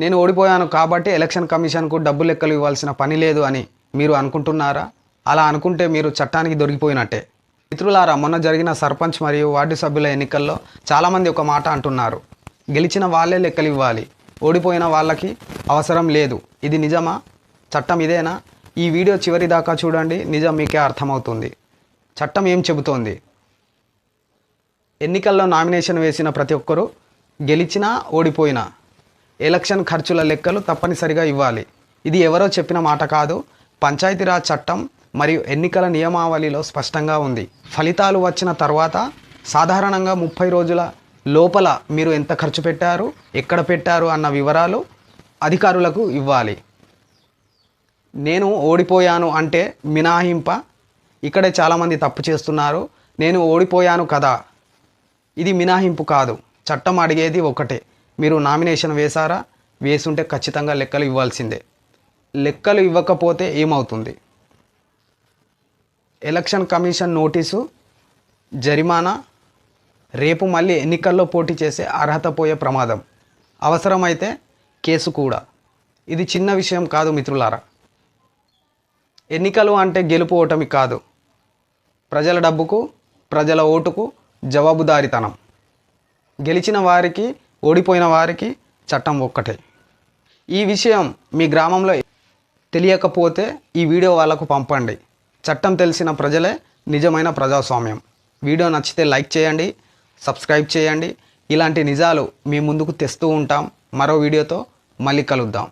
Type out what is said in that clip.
నేను ఓడిపోయాను కాబట్టి ఎలక్షన్ కమిషన్కు డబ్బు లెక్కలు ఇవ్వాల్సిన పని లేదు అని మీరు అనుకుంటున్నారా? అలా అనుకుంటే మీరు చట్టానికి దొరికిపోయినట్టే. మిత్రులారా, మొన్న జరిగిన సర్పంచ్ మరియు వార్డు సభ్యుల ఎన్నికల్లో చాలామంది ఒక మాట అంటున్నారు, గెలిచిన వాళ్ళే లెక్కలు ఇవ్వాలి, ఓడిపోయిన వాళ్ళకి అవసరం లేదు. ఇది నిజమా? చట్టం ఇదేనా? ఈ వీడియో చివరి దాకా చూడండి, నిజం మీకే అర్థమవుతుంది. చట్టం ఏం చెబుతోంది? ఎన్నికల్లో నామినేషన్ వేసిన ప్రతి ఒక్కరూ గెలిచినా ఓడిపోయినా ఎలక్షన్ ఖర్చుల లెక్కలు తప్పనిసరిగా ఇవ్వాలి. ఇది ఎవరో చెప్పిన మాట కాదు, పంచాయతీరాజ్ చట్టం మరియు ఎన్నికల నియమావళిలో స్పష్టంగా ఉంది. ఫలితాలు వచ్చిన తర్వాత సాధారణంగా 30 రోజుల లోపల మీరు ఎంత ఖర్చు పెట్టారు, ఎక్కడ పెట్టారు అన్న వివరాలు అధికారులకు ఇవ్వాలి. నేను ఓడిపోయాను అంటే మినహాయింప? ఇక్కడే చాలామంది తప్పు చేస్తున్నారు. నేను ఓడిపోయాను కదా, ఇది మినహాయింపు కాదు. చట్టం అడిగేది ఒకటే, మీరు నామినేషన్ వేశారా? వేసుంటే ఖచ్చితంగా లెక్కలు ఇవ్వాల్సిందే. లెక్కలు ఇవ్వకపోతే ఏమవుతుంది? ఎలక్షన్ కమిషన్ నోటీసు, జరిమానా, రేపు మళ్ళీ ఎన్నికల్లో పోటీ చేసే అర్హత పోయే ప్రమాదం, అవసరమైతే కేసు కూడా. ఇది చిన్న విషయం కాదు మిత్రులారా. ఎన్నికలు అంటే గెలుపు ఓటమి కాదు, ప్రజల డబ్బుకు, ప్రజల ఓటుకు జవాబుదారీతనం. గెలిచిన వారికి, ఓడిపోయిన వారికి చట్టం ఒక్కటే. ఈ విషయం మీ గ్రామంలో తెలియకపోతే ఈ వీడియో వాళ్ళకు పంపండి. చట్టం తెలిసిన ప్రజలే నిజమైన ప్రజాస్వామ్యం. వీడియో నచ్చితే లైక్ చేయండి, సబ్స్క్రైబ్ చేయండి. ఇలాంటి నిజాలు మీ ముందుకు తెస్తూ ఉంటాం. మరో వీడియోతో మళ్ళీ కలుద్దాం.